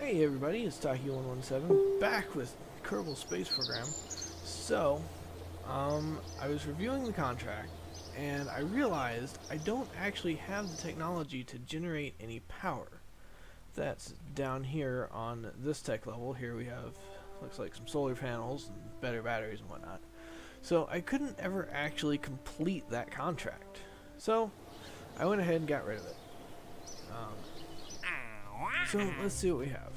Hey everybody, it's Taki 117 back with Kerbal Space Program. So, I was reviewing the contract and I realized I don't actually have the technology to generate any power. That's down here on this tech level. Here we have, looks like some solar panels and better batteries and whatnot. So I couldn't ever actually complete that contract. So, I went ahead and got rid of it. So let's see what we have.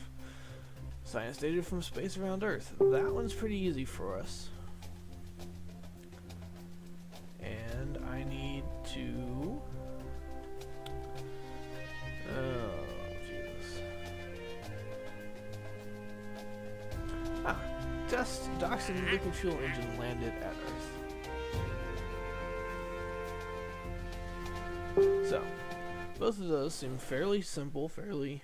Science data from space around Earth. That one's pretty easy for us. And I need to... Oh, Jesus. Test Dachshund liquid fuel engine landed at Earth. So, both of those seem fairly simple, fairly...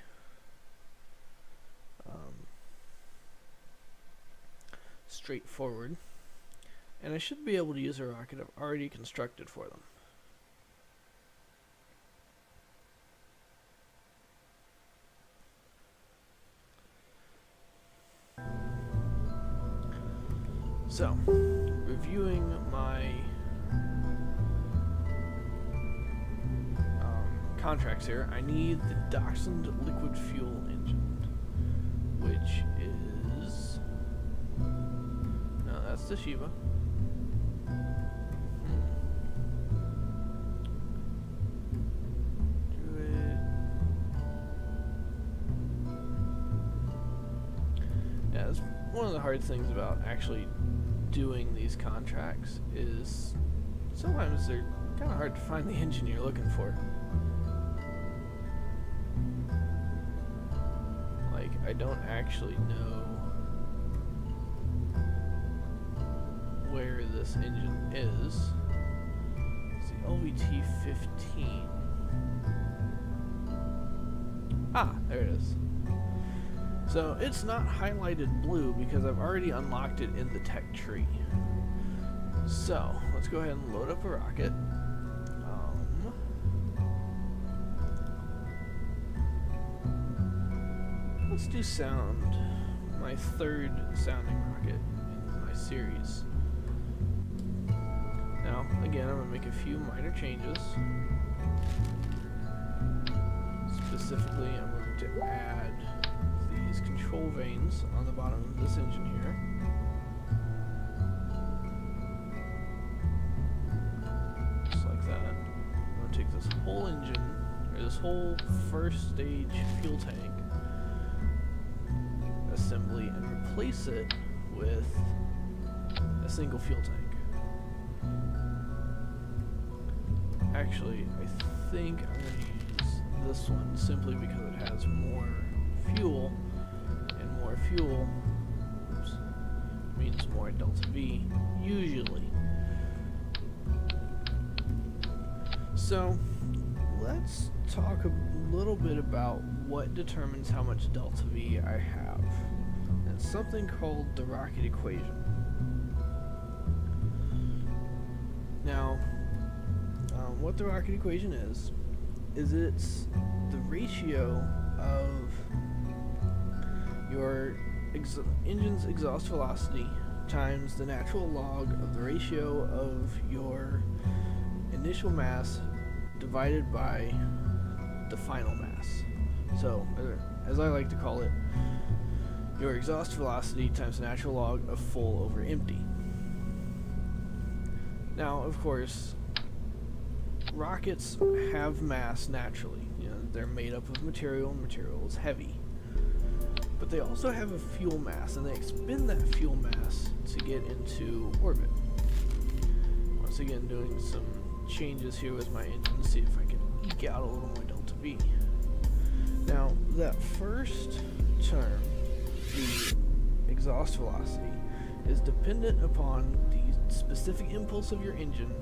straightforward, and I should be able to use a rocket I've already constructed for them. So, reviewing my contracts here, I need the Dachshund liquid fuel engine, which is... that's the Shiba. Yeah, that's one of the hard things about actually doing these contracts is sometimes they're kind of hard to find the engine you're looking for. Like, I don't actually know where this engine is. It's the LVT-15. Ah, there it is. So it's not highlighted blue because I've already unlocked it in the tech tree. So let's go ahead and load up a rocket. Let's do sound, my third sounding rocket in my series. Now, again, I'm going to make a few minor changes. Specifically, I'm going to add these control vanes on the bottom of this engine here. Just like that. I'm going to take this whole engine, or this whole first stage fuel tank assembly, and replace it with a single fuel tank. Actually, I think I'm going to use this one simply because it has more fuel, and more fuel means more delta V, usually. So, let's talk a little bit about what determines how much delta V I have. It's something called the rocket equation. Now, what the rocket equation is it's the ratio of your engine's exhaust velocity times the natural log of the ratio of your initial mass divided by the final mass. So, as I like to call it, your exhaust velocity times the natural log of full over empty. Now, of course, rockets have mass naturally. You know, they're made up of material, and material is heavy. But they also have a fuel mass, and they expend that fuel mass to get into orbit. Once again, doing some changes here with my engine to see if I can eke out a little more delta V. Now, that first term, the exhaust velocity, is dependent upon the specific impulse of your engine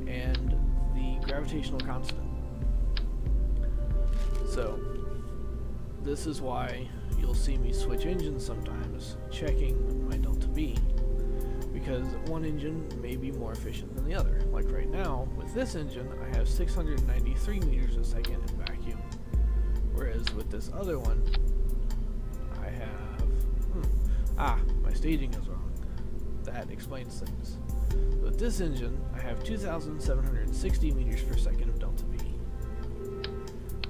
and the gravitational constant. So, this is why you'll see me switch engines sometimes, checking my delta V, because one engine may be more efficient than the other. Like right now, with this engine, I have 693 meters a second in vacuum, whereas with this other one, have... my staging is wrong. That explains things. With this engine, I have 2,760 meters per second of delta V.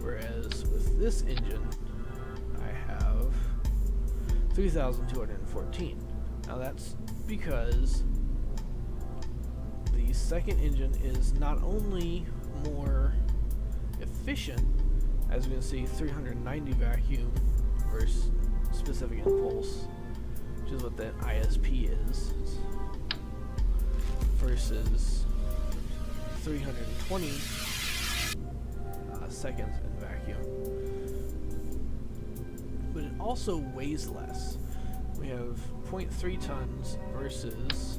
Whereas with this engine, I have 3,214. Now that's because the second engine is not only more efficient, as we can see, 390 vacuum versus specific impulse, which is what the ISP is, versus 320 seconds in vacuum. But it also weighs less. We have 0.3 tons versus...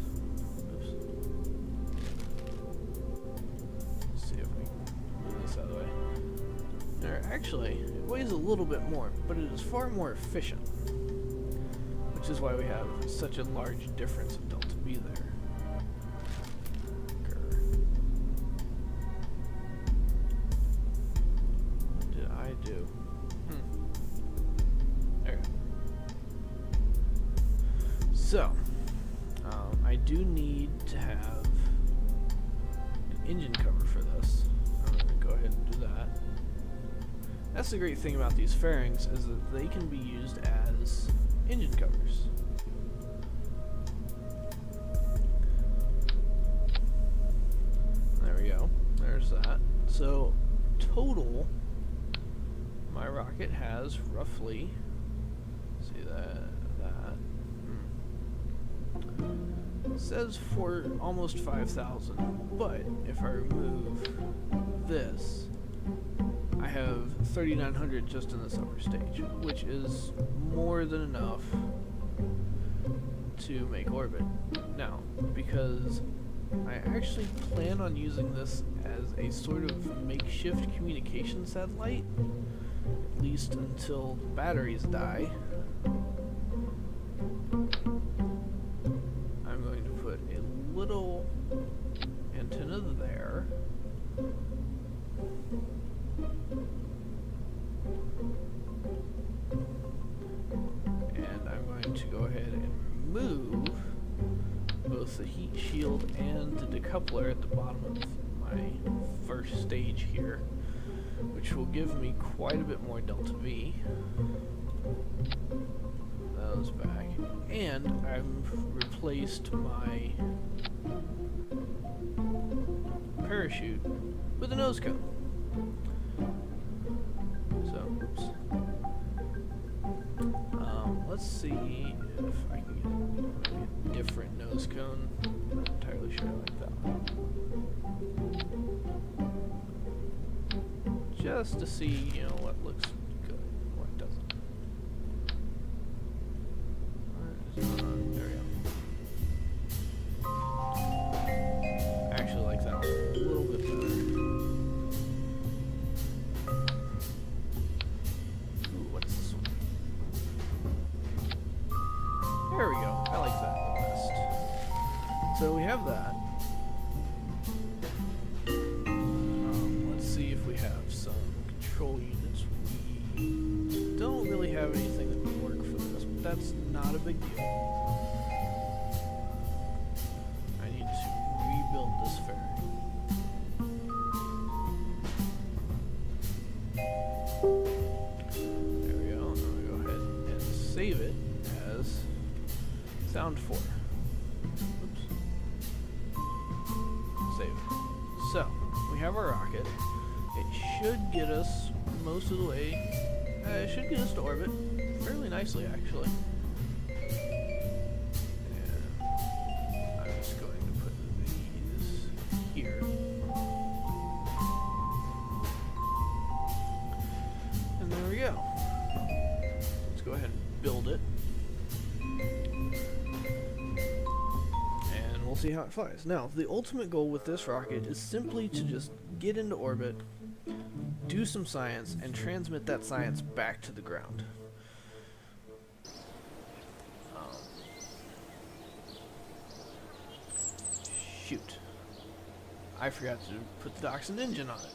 Oops. Let's see if we can move this out of the way. Actually, it weighs a little bit more, but it is far more efficient, which is why we have such a large difference in delta V there. What did I do? There. So, I do need to have an engine cover for this. I'm going to go ahead and do that. That's the great thing about these fairings, is that they can be used as engine covers. There we go. There's that. So, total, my rocket has roughly, see that, it says for almost 5,000, but if I remove this, I have 3,900 just in this upper stage, which is more than enough to make orbit. Now, because I actually plan on using this as a sort of makeshift communication satellite, at least until the batteries die, I'm going to put a little antenna there. And I'm going to go ahead and remove both the heat shield and the decoupler at the bottom of my first stage here, which will give me quite a bit more delta V. Those back. And I've replaced my parachute with a nose cone. So, oops. Let's see if I can get maybe a different nose cone. I'm not entirely sure I like that one. Just to see, you know, what looks good and what doesn't. There we go. I actually like that one a little bit better. Ooh, what's this one? There we go. I like that the best. So we have that. Let's see if we have some control units. We don't really have anything that would work for this, but that's not a big deal. I need to rebuild this fairing. There we go. I'm going to go ahead and save it as Sound 4. Oops. Save. So, we have our rocket. It should get us most of the way. It should get us to orbit fairly nicely, actually. And I'm just going to put these here. And there we go. Let's go ahead and build it. And we'll see how it flies. Now, the ultimate goal with this rocket is simply to just get into orbit, do some science, and transmit that science back to the ground. Shoot. I forgot to put the Dachshund engine on it.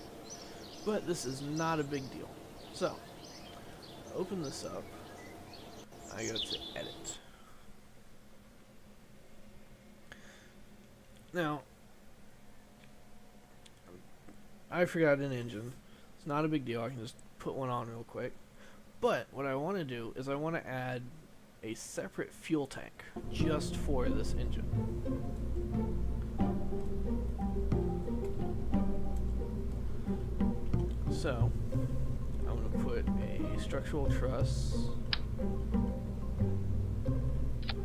But this is not a big deal. So, open this up. I go to edit. Now, I forgot an engine. It's not a big deal. I can just put one on real quick. But what I want to do is I want to add a separate fuel tank just for this engine. So, I'm going to put a structural truss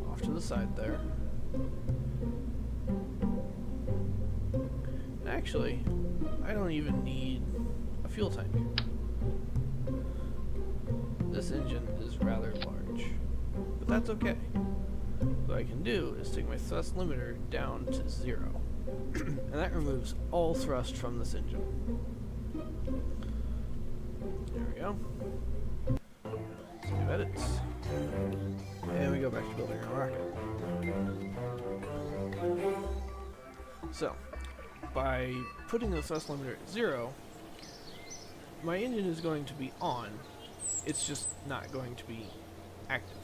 off to the side there. And actually, I don't even need a fuel tank. This engine is rather large, but that's okay. What I can do is take my thrust limiter down to 0, and that removes all thrust from this engine. There we go. Save edits. And we go back to building our rocket. So, by putting the thrust limiter at 0, my engine is going to be on. It's just not going to be active.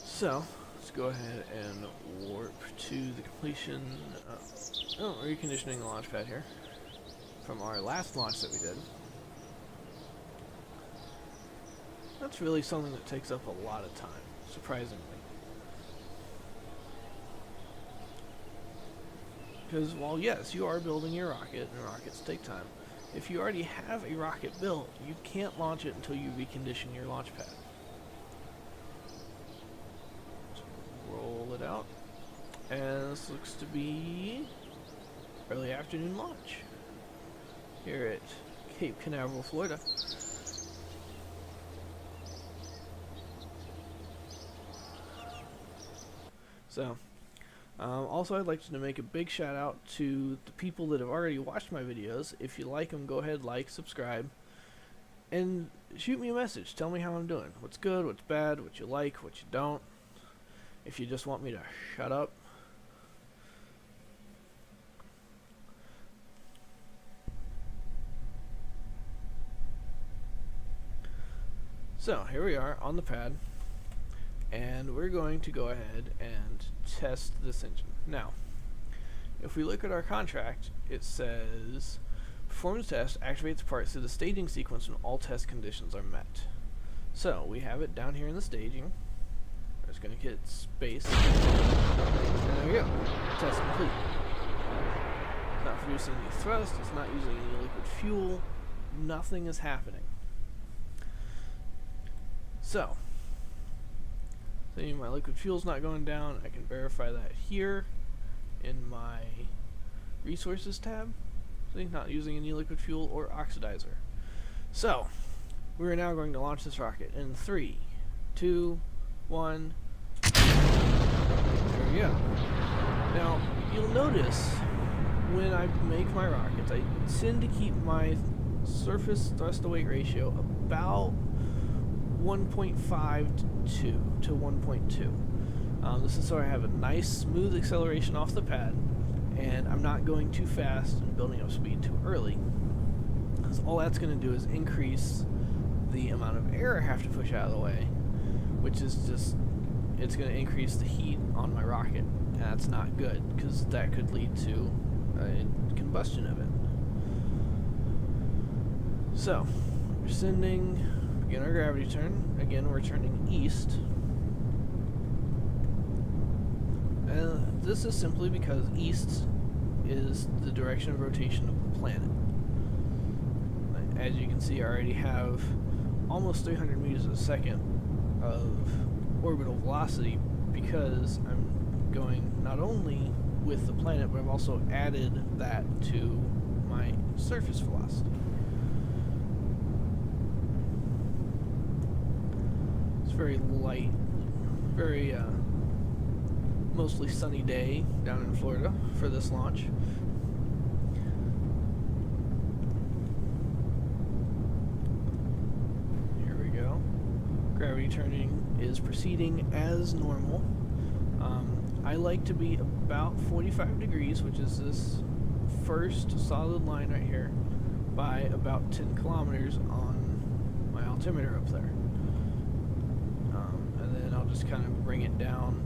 So, let's go ahead and warp to the completion. Reconditioning the launch pad here from our last launch that we did. That's really something that takes up a lot of time, surprisingly. Because while yes, you are building your rocket, and rockets take time, if you already have a rocket built, you can't launch it until you recondition your launch pad. So roll it out, and this looks to be early afternoon launch here at Cape Canaveral, Florida. So, also I'd like to make a big shout out to the people that have already watched my videos. If you like them, go ahead, like, subscribe, and shoot me a message. Tell me how I'm doing. What's good, what's bad, what you like, what you don't. If you just want me to shut up. So, here we are on the pad, and we're going to go ahead and test this engine. Now, if we look at our contract, it says performance test activates parts through the staging sequence when all test conditions are met. So we have it down here in the staging. I'm just going to hit space, and there we go. Test complete. It's not producing any thrust, it's not using any liquid fuel, nothing is happening. So my liquid fuel's not going down. I can verify that here in my resources tab. See, not using any liquid fuel or oxidizer. So we're now going to launch this rocket in 3, 2, 1. There we go. Now you'll notice when I make my rockets, I tend to keep my surface thrust to weight ratio about 1.5 to 1.2. This is so I have a nice smooth acceleration off the pad, and I'm not going too fast and building up speed too early, because all that's going to do is increase the amount of air I have to push out of the way, which is just, it's going to increase the heat on my rocket, and that's not good, because that could lead to combustion of it. So we're sending. Begin our gravity turn. Again, we're turning east. And this is simply because east is the direction of rotation of the planet. As you can see, I already have almost 300 meters a second of orbital velocity because I'm going not only with the planet, but I've also added that to my surface velocity. Very light, very mostly sunny day down in Florida for this launch. Here we go. Gravity turning is proceeding as normal. I like to be about 45 degrees, which is this first solid line right here, by about 10 kilometers on my altimeter up there. And then I'll just kind of bring it down.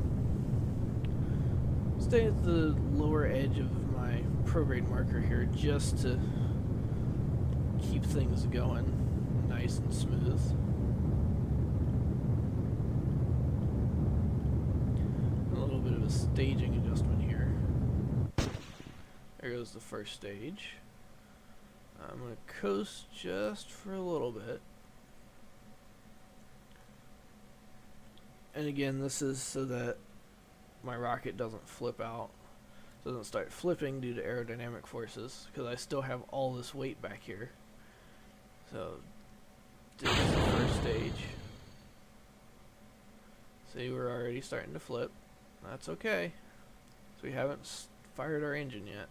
Stay at the lower edge of my prograde marker here just to keep things going nice and smooth. A little bit of a staging adjustment here. There goes the first stage. I'm going to coast just for a little bit. And again, this is so that my rocket doesn't flip out, doesn't start flipping due to aerodynamic forces, because I still have all this weight back here. So, this is the first stage. See, we're already starting to flip. That's okay. So we haven't fired our engine yet.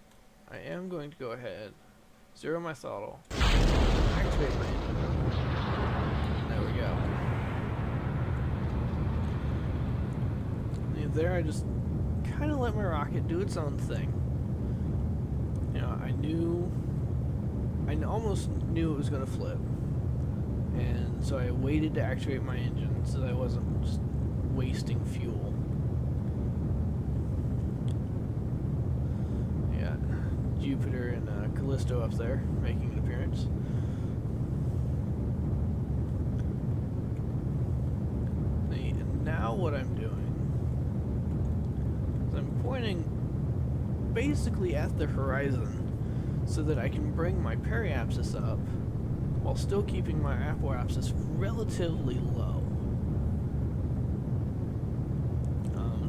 I am going to go ahead, zero my throttle, activate my engine. There we go. And there I just kind of let my rocket do its own thing. You know, I almost knew it was going to flip. And so I waited to activate my engine so that I wasn't just wasting fuel. Yeah, Jupiter and Callisto up there making an appearance. And now what I'm doing is I'm pointing basically at the horizon so that I can bring my periapsis up while still keeping my apoapsis relatively low.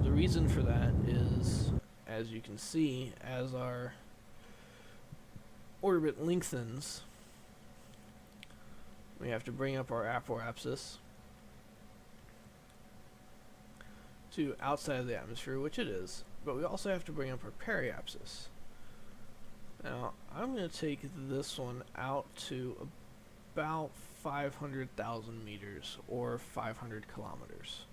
The reason for that is, as you can see, as our orbit lengthens, we have to bring up our apoapsis to outside of the atmosphere, which it is, but we also have to bring up our periapsis. Now, I'm going to take this one out to about 500,000 meters, or 500 kilometers.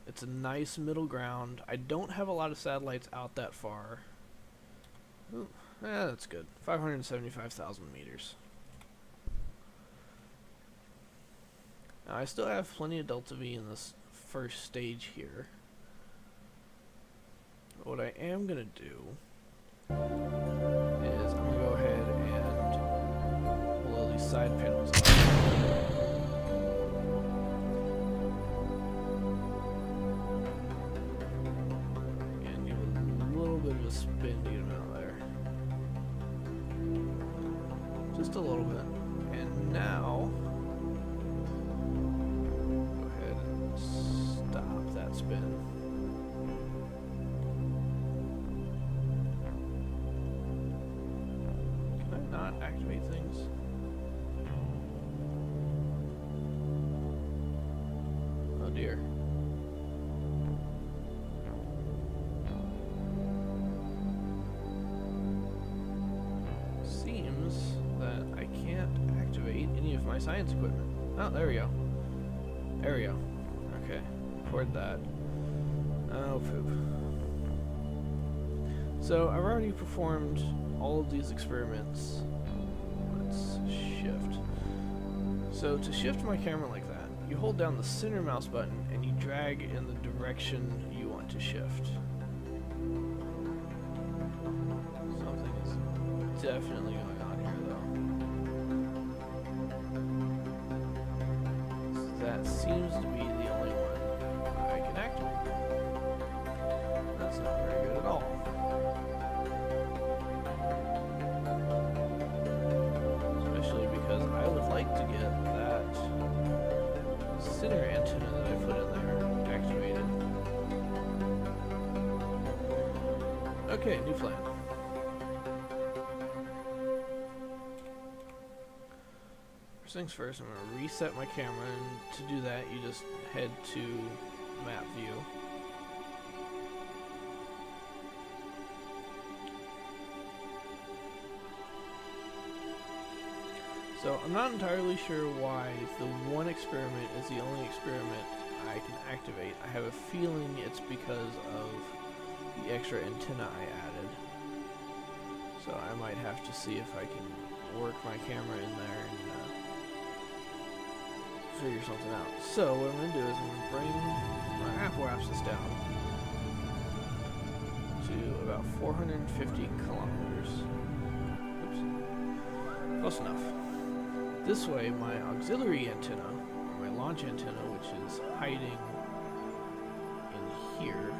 It's a nice middle ground. I don't have a lot of satellites out that far. Ooh, that's good. 575,000 meters. Now, I still have plenty of delta V in this first stage here. What I am going to do is I'm going to go ahead and blow these side panels up. And give a little bit of a spin to get them out there. Just a little bit. And now, go ahead and stop that spin. Not activate things. Oh dear. Seems that I can't activate any of my science equipment. Oh, there we go. There we go. Okay, record that. Oh, poop. So, I've already performed all of these experiments. Let's shift. So to shift my camera like that, you hold down the center mouse button and you drag in the direction you want to shift. Something is definitely going on here though. That seems to be the only one I can activate. That's not very good at all. Like to get that center antenna that I put in there activated. Okay, new plan. First things first, I'm going to reset my camera, and to do that you just head to map view. So I'm not entirely sure why the one experiment is the only experiment I can activate. I have a feeling it's because of the extra antenna I added. So I might have to see if I can work my camera in there and figure something out. So what I'm going to do is I'm going to bring my apparatus down to about 450 kilometers. Oops. Close enough. This way my auxiliary antenna, or my launch antenna, which is hiding in here.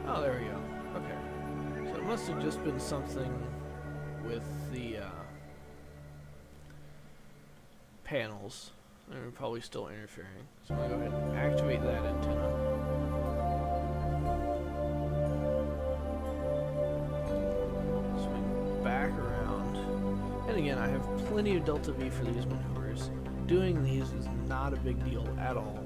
Oh, there we go. Okay. So it must have just been something with the panels. They're probably still interfering. So I'm going to go ahead and activate that antenna. Swing back around. And again, I have plenty of delta V for these maneuvers. Doing these is not a big deal at all.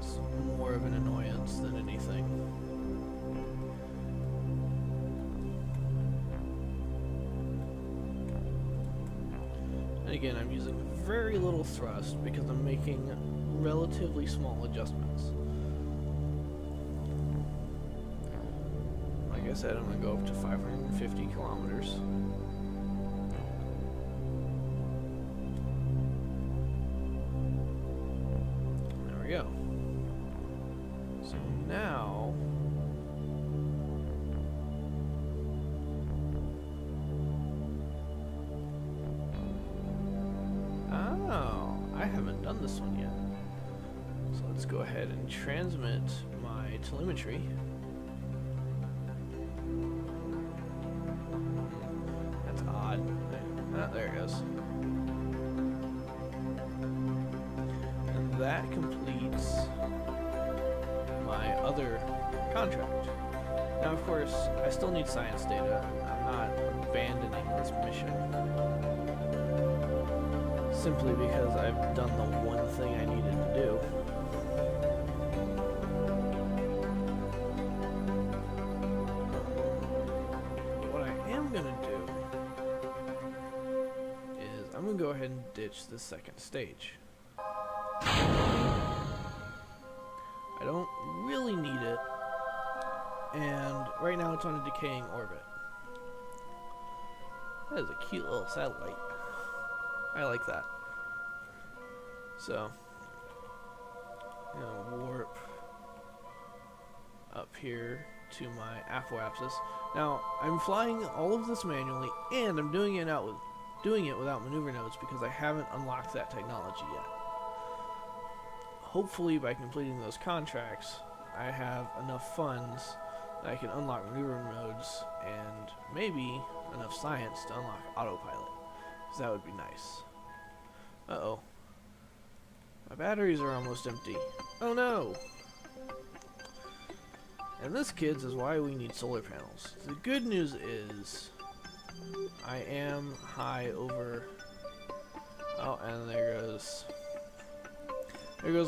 It's more of an annoyance than anything. Again, I'm using very little thrust because I'm making relatively small adjustments. Like I said, I'm going to go up to 550 kilometers. There we go. So now... Oh, I haven't done this one yet. So let's go ahead and transmit my telemetry. That's odd. Ah, there it goes. And that completes my other contract. Now, of course, I still need science data. I'm not abandoning this mission. Simply because I've done the one thing I needed to do. What I am going to do is I'm going to go ahead and ditch the second stage. I don't really need it, and right now it's on a decaying orbit. That is a cute little satellite. I like that. So, I'm gonna warp up here to my apoapsis. Now, I'm flying all of this manually, and I'm doing it without maneuver nodes because I haven't unlocked that technology yet. Hopefully, by completing those contracts, I have enough funds that I can unlock maneuver nodes and maybe enough science to unlock autopilot, because that would be nice. Uh-oh. My batteries are almost empty. Oh no! And this, kids, is why we need solar panels. The good news is I am high over... Oh, and there goes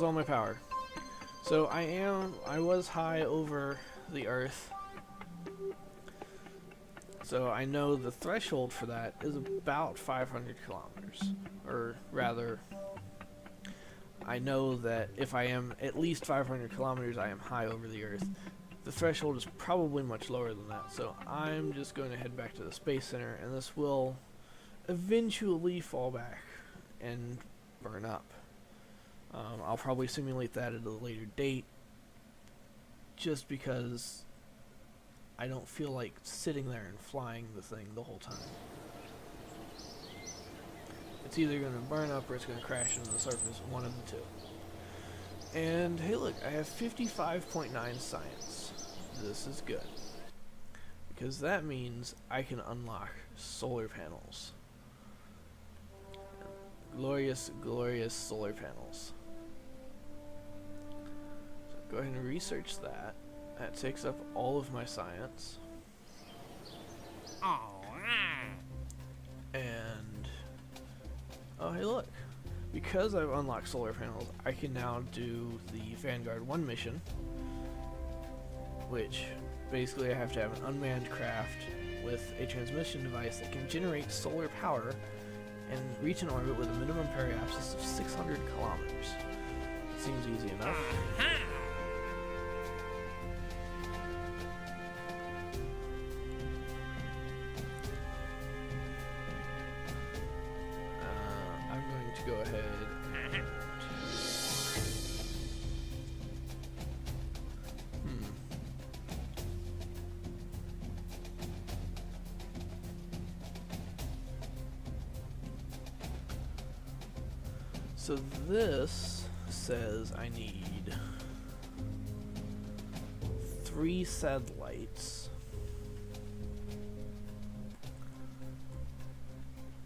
all my power. So I was high over the Earth. So I know the threshold for that is about 500 kilometers. Or rather, I know that if I am at least 500 kilometers, I am high over the Earth. The threshold is probably much lower than that, so I'm just going to head back to the Space Center, and this will eventually fall back and burn up. I'll probably simulate that at a later date, just because I don't feel like sitting there and flying the thing the whole time. It's either going to burn up or it's going to crash into the surface, one of the two. And hey look, I have 55.9 science. This is good, because that means I can unlock solar panels. Glorious, glorious solar panels. So go ahead and research that. That takes up all of my science. And oh hey look, because I've unlocked solar panels, I can now do the Vanguard 1 mission, which basically I have to have an unmanned craft with a transmission device that can generate solar power and reach an orbit with a minimum periapsis of 600 kilometers. seems easy enough. I'm going to go ahead and... So this says I need 3 satellites.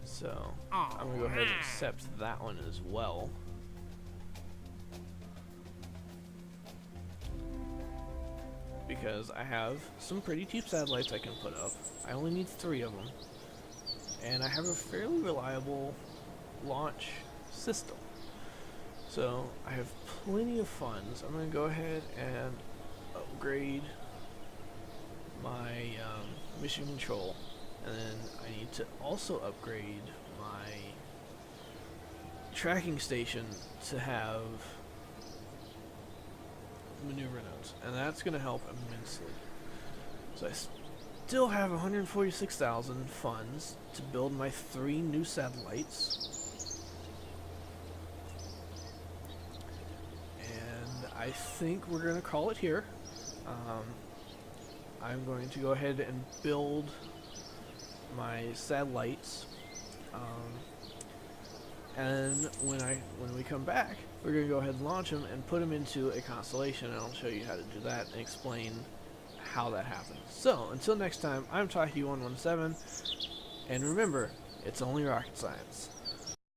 So I'm gonna go ahead and accept that one as well. Because I have some pretty cheap satellites I can put up. I only need 3 of them. And I have a fairly reliable launch system. So I have plenty of funds. I'm going to go ahead and upgrade my mission control, and then I need to also upgrade my tracking station to have maneuver nodes, and that's going to help immensely. So I still have 146,000 funds to build my 3 new satellites. I think we're going to call it here. I'm going to go ahead and build my satellites, and when we come back, we're going to go ahead and launch them and put them into a constellation, and I'll show you how to do that and explain how that happens. So until next time, I'm Taki117, and remember, it's only rocket science.